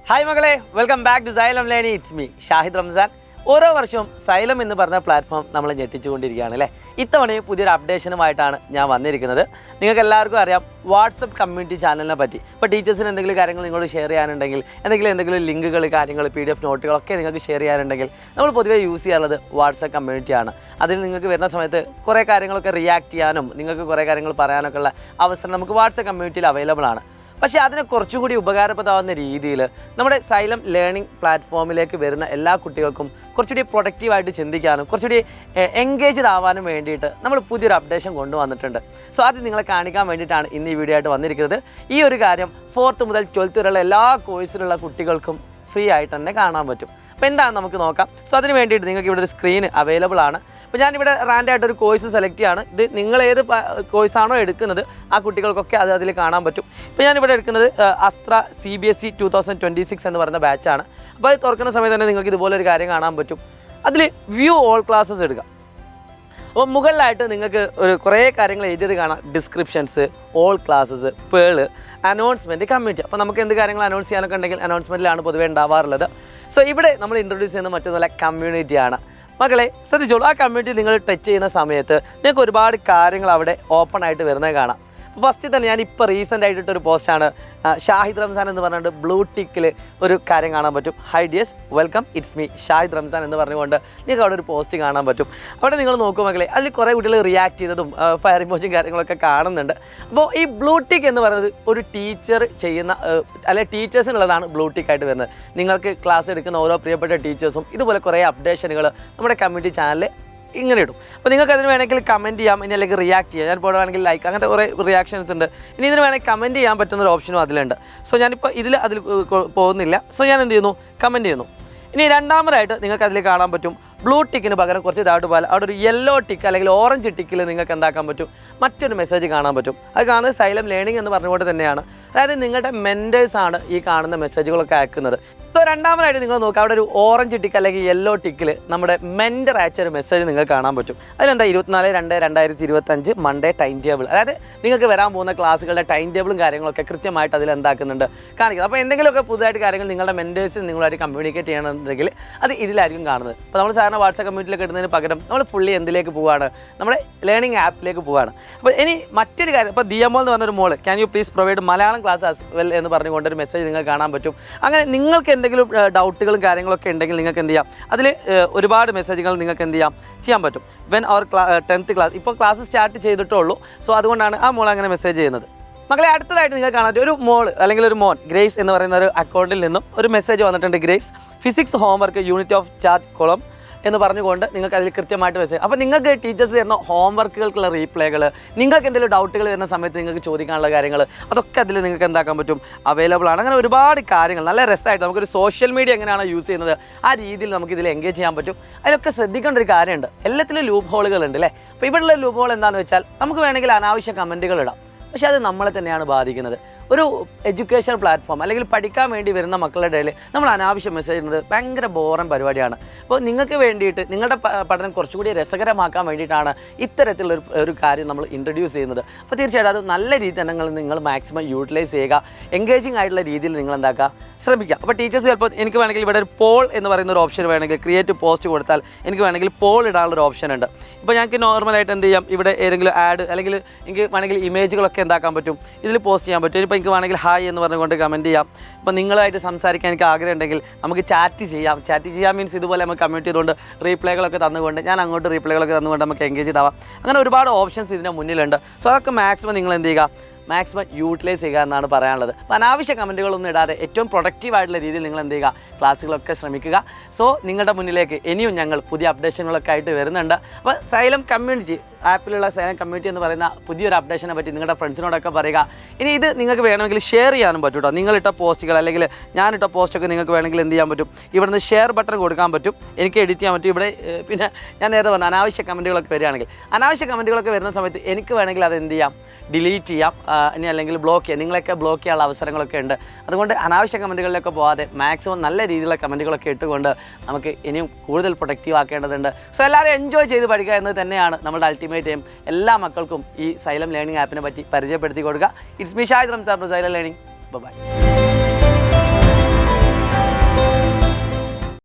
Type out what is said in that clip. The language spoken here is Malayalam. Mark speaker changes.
Speaker 1: ഹായ് മകളെ, welcome back to Xylem learning. It's me Shahid Ramzan. ഓരോ വർഷവും സൈലം എന്ന് പറഞ്ഞ പ്ലാറ്റ്ഫോം നമ്മൾ ഞെട്ടിച്ചുകൊണ്ടിരിക്കുകയാണ് അല്ലേ. ഇത്തവണയും പുതിയൊരു അപ്ഡേഷനുമായിട്ടാണ് ഞാൻ വന്നിരിക്കുന്നത്. നിങ്ങൾക്ക് എല്ലാവർക്കും അറിയാം വാട്സപ്പ് കമ്മ്യൂണിറ്റി ചാനലിനെ പറ്റി. ഇപ്പോൾ ടീച്ചേഴ്സിന് എന്തെങ്കിലും കാര്യങ്ങൾ നിങ്ങളോട് ഷെയർ ചെയ്യാനുണ്ടെങ്കിൽ, എന്തെങ്കിലും ലിങ്കുകൾ, കാര്യങ്ങൾ, PDF നോട്ടുകളൊക്കെ നിങ്ങൾക്ക് ഷെയർ ചെയ്യാനുണ്ടെങ്കിൽ നമ്മൾ പൊതുവേ യൂസ് ചെയ്യാറുള്ളത് വാട്സപ്പ് കമ്മ്യൂണിറ്റിയാണ്. അതിൽ നിങ്ങൾക്ക് വരുന്ന സമയത്ത് കുറേ കാര്യങ്ങളൊക്കെ റിയാക്ട് ചെയ്യാനും നിങ്ങൾക്ക് കുറേ കാര്യങ്ങൾ പറയാനൊക്കെ ഉള്ള അവസരം നമുക്ക് വാട്സപ്പ് കമ്മ്യൂണിറ്റിയിൽ അവൈലബിൾ ആണ്. പക്ഷേ അതിനെ കുറച്ചും കൂടി ഉപകാരപ്രദമാകുന്ന രീതിയിൽ നമ്മുടെ സൈലം ലേണിംഗ് പ്ലാറ്റ്ഫോമിലേക്ക് വരുന്ന എല്ലാ കുട്ടികൾക്കും കുറച്ചുകൂടി പ്രൊഡക്റ്റീവായിട്ട് ചിന്തിക്കാനും കുറച്ചുകൂടി എൻഗേജ്ഡ് ആവാനും വേണ്ടിയിട്ട് നമ്മൾ പുതിയൊരു അപ്ഡേഷൻ കൊണ്ടുവന്നിട്ടുണ്ട്. സോ അത് നിങ്ങളെ കാണിക്കാൻ വേണ്ടിയിട്ടാണ് ഇന്ന് ഈ വീഡിയോ ആയിട്ട് വന്നിരിക്കുന്നത്. ഈ ഒരു കാര്യം 4th മുതൽ 12th വരെയുള്ള എല്ലാ കോഴ്സിലുള്ള കുട്ടികൾക്കും ഫ്രീ ആയിട്ട് തന്നെ കാണാൻ പറ്റും. അപ്പോൾ എന്താണ് നമുക്ക് നോക്കാം. സോ അതിന് വേണ്ടിയിട്ട് നിങ്ങൾക്ക് ഇവിടെ ഒരു സ്ക്രീൻ അവൈലബിൾ ആണ്. അപ്പോൾ ഞാനിവിടെ റാൻഡായിട്ടൊരു കോഴ്സ് സെലക്ട് ചെയ്യാണ്. ഇത് നിങ്ങൾ ഏത് കോഴ്സാണോ എടുക്കുന്നത് ആ കുട്ടികൾക്കൊക്കെ അതിൽ കാണാൻ പറ്റും. ഇപ്പോൾ ഞാനിവിടെ എടുക്കുന്നത് അസ്ത്ര CBSE 2026 എന്ന് പറയുന്ന ബാച്ചാണ്. അപ്പോൾ അത് തുറക്കുന്ന സമയത്ത് തന്നെ നിങ്ങൾക്ക് ഇതുപോലെ ഒരു കാര്യം കാണാൻ പറ്റും. അതിൽ വ്യൂ ഓൾ ക്ലാസ്സസ് എടുക്കാം. അപ്പോൾ മുകളിലായിട്ട് നിങ്ങൾക്ക് കുറേ കാര്യങ്ങൾ എഴുതിയത് കാണാം. Descriptions, all classes, pearl, announcement, community. അപ്പോൾ നമുക്ക് എന്ത് കാര്യങ്ങൾ അനൗൺസ് ചെയ്യാനൊക്കെ ഉണ്ടെങ്കിൽ അനൗൺസ്മെൻറ്റിലാണ് പൊതുവേ ഉണ്ടാവാറുള്ളത്. സോ ഇവിടെ നമ്മൾ ഇൻട്രൊഡ്യൂസ് ചെയ്യുന്ന മറ്റൊന്നുമല്ല, കമ്മ്യൂണിറ്റിയാണ്. മക്കളെ ശ്രദ്ധിച്ചോളൂ, ആ കമ്മ്യൂണിറ്റി നിങ്ങൾ ടച്ച് ചെയ്യുന്ന സമയത്ത് നിങ്ങൾക്ക് ഒരുപാട് കാര്യങ്ങൾ അവിടെ ഓപ്പൺ ആയിട്ട് വരുന്നത് കാണാം. ഫസ്റ്റ് തന്നെ ഞാനിപ്പോൾ റീസെൻ്റ് ആയിട്ടൊരു പോസ്റ്റാണ്, ഷാഹിദ് റംസാൻ എന്ന് പറഞ്ഞുകൊണ്ട് ബ്ലൂ ടിക്കിൽ ഒരു കാര്യം കാണാൻ പറ്റും. Hi dears, welcome, it's me Shahid Ramzan എന്ന് പറഞ്ഞുകൊണ്ട് നിങ്ങൾക്ക് അവിടെ ഒരു പോസ്റ്റ് കാണാൻ പറ്റും. അവിടെ നിങ്ങൾ നോക്കും മക്കളെ, അതിൽ കുറേ കുട്ടികൾ റിയാക്ട് ചെയ്തതും ഫയർ ഇമോജിയും കാര്യങ്ങളൊക്കെ കാണുന്നുണ്ട്. അപ്പോൾ ഈ ബ്ലൂ ടിക്ക് എന്ന് പറയുന്നത് ഒരു ടീച്ചർ ചെയ്യുന്ന അല്ലെങ്കിൽ ടീച്ചേഴ്സിനുള്ളതാണ് ബ്ലൂ ടിക്കായിട്ട് വരുന്നത്. നിങ്ങൾക്ക് ക്ലാസ് എടുക്കുന്ന ഓരോ പ്രിയപ്പെട്ട ടീച്ചേഴ്സും ഇതുപോലെ കുറേ അപ്ഡേഷനുകൾ നമ്മുടെ കമ്മ്യൂണിറ്റി ചാനലിൽ ഇങ്ങനെ ഇടും. അപ്പോൾ നിങ്ങൾക്ക് അതിന് വേണമെങ്കിൽ കമൻറ്റ് ചെയ്യാം, ഇനി അല്ലെങ്കിൽ റിയാക്ട് ചെയ്യാം. ഞാനിപ്പോൾ വേണമെങ്കിൽ ലൈക്ക്, അങ്ങനത്തെ കുറേ റിയാക്ഷൻസ് ഉണ്ട്. ഇനി ഇതിന് വേണമെങ്കിൽ കമൻറ്റ് ചെയ്യാൻ പറ്റുന്നൊരു ഓപ്ഷനും അതിലുണ്ട്. സോ ഞാനിപ്പോൾ അതിൽ പോകുന്നില്ല. സോ ഞാൻ എന്ത് ചെയ്യുന്നു, കമൻറ്റ് ചെയ്യുന്നു. ഇനി രണ്ടാമതായിട്ട് നിങ്ങൾക്ക് അതിൽ കാണാൻ പറ്റും ബ്ലൂ ടിക്കിന് പകരം കുറച്ച് ഇതായിട്ട് പോലെ അവിടെ ഒരു യെല്ലോ ടിക്ക് അല്ലെങ്കിൽ ഓറഞ്ച് ടിക്കിൽ നിങ്ങൾക്ക് എന്താക്കാൻ പറ്റും, മറ്റൊരു മെസ്സേജ് കാണാൻ പറ്റും. അത് കാണുന്നത് സൈലം ലേണിംഗ് എന്ന് പറഞ്ഞുകൊണ്ട് തന്നെയാണ്. അതായത് നിങ്ങളുടെ മെൻറ്റേഴ്സാണ് ഈ കാണുന്ന മെസ്സേജുകളൊക്കെ അയക്കുന്നത്. സോ രണ്ടാമതായിട്ട് നിങ്ങൾ നോക്കുക, അവിടെ ഒരു ഓറഞ്ച് ടിക്ക് അല്ലെങ്കിൽ യെല്ലോ ടിക്കിൽ നമ്മുടെ മെൻറ്റർ അയച്ച ഒരു മെസ്സേജ് നിങ്ങൾക്ക് കാണാൻ പറ്റും. അതിലെന്താ 24/2/2025 മൺഡേ ടൈം ടേബിൾ. അതായത് നിങ്ങൾക്ക് വരാൻ പോകുന്ന ക്ലാസ്സുകളുടെ ടൈം ടേബിളും കാര്യങ്ങളൊക്കെ കൃത്യമായിട്ട് അതിൽ എന്താക്കുന്നുണ്ട്, കാണിക്കുന്നത്. അപ്പോൾ എന്തെങ്കിലുമൊക്കെ പുതുതായിട്ട് കാര്യങ്ങൾ നിങ്ങളുടെ മെൻറ്റേഴ്സിന് നിങ്ങളായിട്ട് കമ്മ്യൂണിക്കേറ്റ് ചെയ്യണമെന്നുണ്ടെങ്കിൽ അത് ഇതിലായിരിക്കും കാണുന്നത്. അപ്പോൾ നമ്മൾ സാധാരണ വാട്സപ്പ് കമ്മ്യൂണിറ്റിയിലേക്ക് ഇടുന്നതിന് പകരം നമ്മൾ ഫുള്ളി എന്തിലേക്ക് പോവുകയാണ്, നമ്മുടെ ലേണിംഗ് ആപ്പിലേക്ക് പോവുകയാണ്. അപ്പോൾ ഇനി മറ്റൊരു കാര്യം, ഇപ്പോൾ DMO എന്ന് പറഞ്ഞൊരു മോള്, can you please provide Malayalam class as well എന്ന് പറഞ്ഞുകൊണ്ടൊരു മെസ്സേജ് നിങ്ങൾക്ക് കാണാൻ പറ്റും. അങ്ങനെ നിങ്ങൾക്ക് എന്തെങ്കിലും ഡൗട്ടുകളും കാര്യങ്ങളൊക്കെ ഉണ്ടെങ്കിൽ നിങ്ങൾക്ക് എന്ത് ചെയ്യാം, അതിൽ ഒരുപാട് മെസ്സേജുകൾ നിങ്ങൾക്ക് എന്ത് ചെയ്യാൻ പറ്റും. വെൻ അവർ 10th ക്ലാസ്, ഇപ്പോൾ ക്ലാസ് സ്റ്റാർട്ട് ചെയ്തിട്ടേ ഉള്ളൂ. സോ അതുകൊണ്ടാണ് ആ മോൾ അങ്ങനെ മെസ്സേജ് ചെയ്യുന്നത്. മക്കളെ അടുത്തതായിട്ട് നിങ്ങൾ കാണാൻ ഒരു മോൾ അല്ലെങ്കിൽ ഒരു മോൻ, ഗ്രേസ് എന്ന് പറയുന്ന ഒരു അക്കൗണ്ടിൽ നിന്നും ഒരു മെസ്സേജ് വന്നിട്ടുണ്ട്. Grace physics homework unit of charge column എന്ന് പറഞ്ഞുകൊണ്ട് നിങ്ങൾക്ക് അതിൽ കൃത്യമായിട്ട് മെസ്സേജ്. അപ്പോൾ നിങ്ങൾക്ക് ടീച്ചേഴ്സ് തരുന്ന ഹോംവർക്കുകൾക്കുള്ള റീപ്ലേകൾ, നിങ്ങൾക്ക് എന്തെങ്കിലും ഡൗട്ടുകൾ വരുന്ന സമയത്ത് നിങ്ങൾക്ക് ചോദിക്കാനുള്ള കാര്യങ്ങൾ, അതൊക്കെ അതിൽ നിങ്ങൾക്ക് എന്താക്കാൻ പറ്റും, അവൈലബിൾ ആണ്. അങ്ങനെ ഒരുപാട് കാര്യങ്ങൾ നല്ല രസമായിട്ട് നമുക്കൊരു സോഷ്യൽ മീഡിയ എങ്ങനെയാണോ യൂസ് ചെയ്യുന്നത് ആ രീതിയിൽ നമുക്ക് ഇതിൽ എൻഗേജ് ചെയ്യാൻ പറ്റും. അതിലൊക്കെ ശ്രദ്ധിക്കേണ്ട ഒരു കാര്യമുണ്ട്, എല്ലാത്തിലും ലൂപ്പ് ഹോളുകളുണ്ട് അല്ലേ. അപ്പോൾ ഇവിടെയുള്ള ലൂപ്പ് ഹോൾ എന്താണെന്ന് വെച്ചാൽ നമുക്ക് വേണമെങ്കിൽ അനാവശ്യ കമൻറ്റുകൾ ഇടാം, പക്ഷേ അത് നമ്മളെ തന്നെയാണ് ബാധിക്കുന്നത്. ഒരു എഡ്യൂക്കേഷൻ പ്ലാറ്റ്ഫോം അല്ലെങ്കിൽ പഠിക്കാൻ വേണ്ടി വരുന്ന മക്കളുടെ ഇടയിൽ നമ്മൾ അനാവശ്യം മെസ്സേജ് ഇടുന്നത് ഭയങ്കര ബോറൻ പരിപാടിയാണ്. അപ്പോൾ നിങ്ങൾക്ക് വേണ്ടിയിട്ട് നിങ്ങളുടെ പഠനം കുറച്ചുകൂടി രസകരമാക്കാൻ വേണ്ടിയിട്ടാണ് ഇത്തരത്തിലുള്ള ഒരു കാര്യം നമ്മൾ ഇൻട്രൊഡ്യൂസ് ചെയ്യുന്നത്. അപ്പോൾ തീർച്ചയായിട്ടും അത് നല്ല രീതിയിൽ തന്നെ നിങ്ങൾ മാക്സിമം യൂട്ടിലൈസ് ചെയ്യുക, എൻഗേജിങ് ആയിട്ടുള്ള രീതിയിൽ നിങ്ങൾ എന്താക്കുക, ശ്രമിക്കുക. അപ്പോൾ ടീച്ചേഴ്സ് ചിലപ്പോൾ എനിക്ക് വേണമെങ്കിൽ ഇവിടെ ഒരു പോൾ എന്ന് പറയുന്ന ഒരു ഓപ്ഷൻ വേണമെങ്കിൽ ക്രിയേറ്റ് പോസ്റ്റ് കൊടുത്താൽ എനിക്ക് വേണമെങ്കിൽ പോൾ ഇടാനുള്ളൊരു ഓപ്ഷൻ ഉണ്ട്. ഇപ്പോൾ ഞങ്ങൾക്ക് നോർമലായിട്ട് എന്ത് ചെയ്യാം, ഇവിടെ ഏതെങ്കിലും ആഡ് അല്ലെങ്കിൽ എനിക്ക് വേണമെങ്കിൽ ഇമേജുകളൊക്കെ എന്താക്കാൻ പറ്റും, ഇതിൽ പോസ്റ്റ് ചെയ്യാൻ പറ്റും. ഇപ്പോൾ എനിക്ക് വേണമെങ്കിൽ ഹായ് എന്ന് പറഞ്ഞുകൊണ്ട് കമൻറ്റ് ചെയ്യാം. ഇപ്പോൾ നിങ്ങളായിട്ട് സംസാരിക്കാൻ എനിക്ക് ആഗ്രഹം ഉണ്ടെങ്കിൽ നമുക്ക് ചാറ്റ് ചെയ്യാം. ചാറ്റ് ചെയ്യാൻ മീൻസ് ഇതുപോലെ നമുക്ക് കമ്മ്യൂണിറ്റി ചെയ്തുകൊണ്ട് റീപ്ലൈകളൊക്കെ തന്നുകൊണ്ട് ഞാൻ അങ്ങോട്ട് റീപ്ലൈകളൊക്കെ തന്നുകൊണ്ട് നമുക്ക് എൻഗേജ്ഡ് ആവാം. അങ്ങനെ ഒരുപാട് ഓപ്ഷൻസ് ഇതിൻ്റെ മുന്നിലുണ്ട്. സോ അതൊക്കെ മാക്സിമം നിങ്ങൾ എന്ത് ചെയ്യുക, മാക്സിമം യൂട്ടിലൈസ് ചെയ്യുക എന്നാണ് പറയാനുള്ളത്. അപ്പോൾ അനാവശ്യ കമൻറ്റുകളൊന്നും ഇടാതെ ഏറ്റവും പ്രൊഡക്റ്റീവായിട്ടുള്ള രീതിയിൽ നിങ്ങൾ എന്ത് ചെയ്യുക, ക്ലാസ്സുകളൊക്കെ ശ്രമിക്കുക. സോ നിങ്ങളുടെ മുന്നിലേക്ക് ഇനിയും ഞങ്ങൾ പുതിയ അപ്ഡേഷനുകളൊക്കെ ആയിട്ട് വരുന്നുണ്ട്. അപ്പോൾ സൈലം കമ്മ്യൂണിറ്റി ആപ്പിലുള്ള സൈലം കമ്മ്യൂണിറ്റി എന്ന് പറയുന്ന പുതിയൊരു അപ്ഡേഷനെ പറ്റി നിങ്ങളുടെ ഫ്രണ്ട്സിനോടൊക്കെ പറയുക. ഇനി ഇത് നിങ്ങൾക്ക് വേണമെങ്കിൽ ഷെയർ ചെയ്യാനും പറ്റും കേട്ടോ. നിങ്ങളിട്ട പോസ്റ്റുകൾ അല്ലെങ്കിൽ ഞാനിട്ട പോസ്റ്റൊക്കെ നിങ്ങൾക്ക് വേണമെങ്കിൽ എന്ത് ചെയ്യാൻ പറ്റും, ഇവിടുന്ന് ഷെയർ ബട്ടൺ കൊടുക്കാൻ പറ്റും, എനിക്ക് എഡിറ്റ് ചെയ്യാൻ പറ്റും. ഇവിടെ പിന്നെ ഞാൻ നേരത്തെ പറഞ്ഞ അനാവശ്യ കമൻറ്റുകളൊക്കെ വരികയാണെങ്കിൽ, അനാവശ്യ കമൻറ്റുകളൊക്കെ വരുന്ന സമയത്ത് എനിക്ക് വേണമെങ്കിൽ അത് എന്ത് ചെയ്യാം, ഡിലീറ്റ് ചെയ്യാം, ഇനി അല്ലെങ്കിൽ ബ്ലോക്ക് ചെയ്യാം. നിങ്ങളൊക്കെ ബ്ലോക്ക് ചെയ്യാനുള്ള അവസരങ്ങളൊക്കെ ഉണ്ട്. അതുകൊണ്ട് അനാവശ്യ കമൻറ്റുകളിലൊക്കെ പോകാതെ മാക്സിമം നല്ല രീതിയിലുള്ള കമൻറ്റുകളൊക്കെ ഇട്ടുകൊണ്ട് നമുക്ക് ഇനിയും കൂടുതൽ പ്രൊഡക്റ്റീവ് ആക്കേണ്ടതുണ്ട്. സോ എല്ലാവരും എൻജോയ് ചെയ്ത് പഠിക്കുക എന്നത് തന്നെയാണ് നമ്മുടെ അൾട്ടിമേറ്റ് എയിം. എല്ലാ മക്കൾക്കും ഈ സൈലം ലേണിംഗ് ആപ്പിനെ പറ്റി പരിചയപ്പെടുത്തി കൊടുക്കുക. It's me Shahid Ramzan, Xylem learning. By.